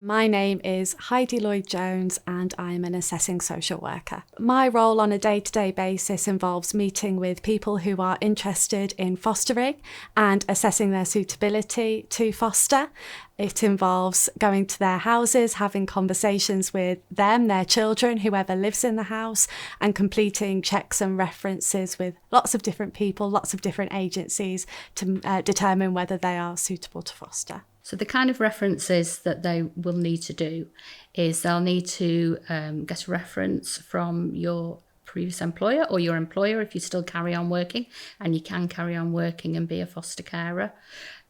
My name is Heidi Lloyd-Jones and I'm an assessing social worker. My role on a day-to-day basis involves meeting with people who are interested in fostering and assessing their suitability to foster. It involves going to their houses, having conversations with them, their children, whoever lives in the house, and completing checks and references with lots of different people, lots of different agencies to determine whether they are suitable to foster. So the kind of references that they will need to do is they'll need to get a reference from your previous employer or your employer if you still carry on working, and you can carry on working and be a foster carer.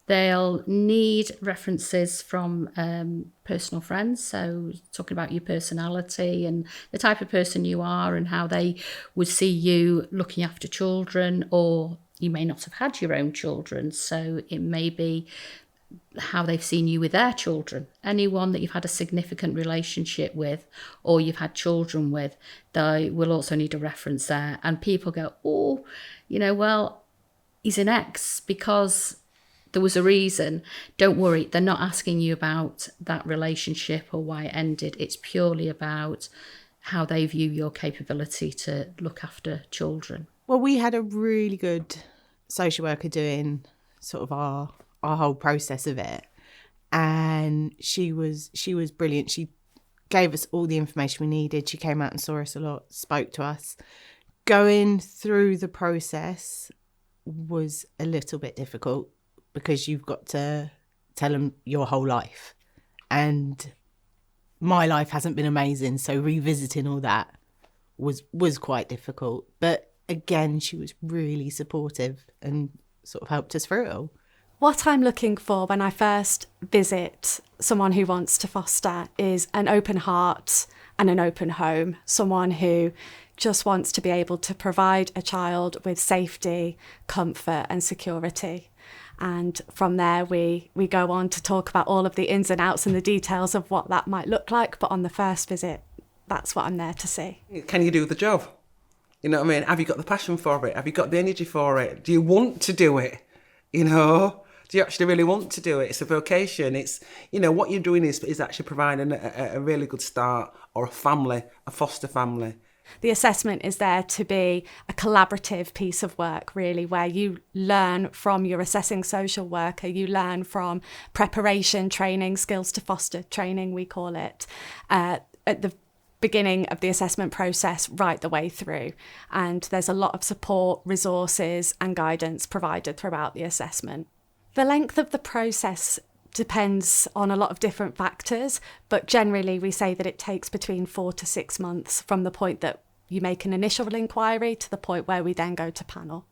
They'll need references from personal friends, so talking about your personality and the type of person you are and how they would see you looking after children, or you may not have had your own children, so it may be how they've seen you with their children. Anyone that you've had a significant relationship with or you've had children with, they will also need a reference there. And people go, oh, well, he's an ex because there was a reason. Don't worry, they're not asking you about that relationship or why it ended. It's purely about how they view your capability to look after children. Well, we had a really good social worker doing sort of our whole process of it, and she was brilliant. She gave us all the information we needed. She came out and saw us a lot, spoke to us. Going through the process was a little bit difficult because you've got to tell them your whole life, and my life hasn't been amazing, so revisiting all that was quite difficult. But again, she was really supportive and sort of helped us through it all. What I'm looking for when I first visit someone who wants to foster is an open heart and an open home, someone who just wants to be able to provide a child with safety, comfort and security. And from there, we go on to talk about all of the ins and outs and the details of what that might look like. But on the first visit, that's what I'm there to see. Can you do the job? You know what I mean? Have you got the passion for it? Have you got the energy for it? Do you want to do it? Do you actually really want to do it? It's a vocation. It's, what you're doing is actually providing a really good start, or a foster family. The assessment is there to be a collaborative piece of work, really, where you learn from your assessing social worker, you learn from preparation training, skills to foster training, we call it, at the beginning of the assessment process right the way through. And there's a lot of support, resources and guidance provided throughout the assessment. The length of the process depends on a lot of different factors, but generally we say that it takes between 4 to 6 months from the point that you make an initial inquiry to the point where we then go to panel.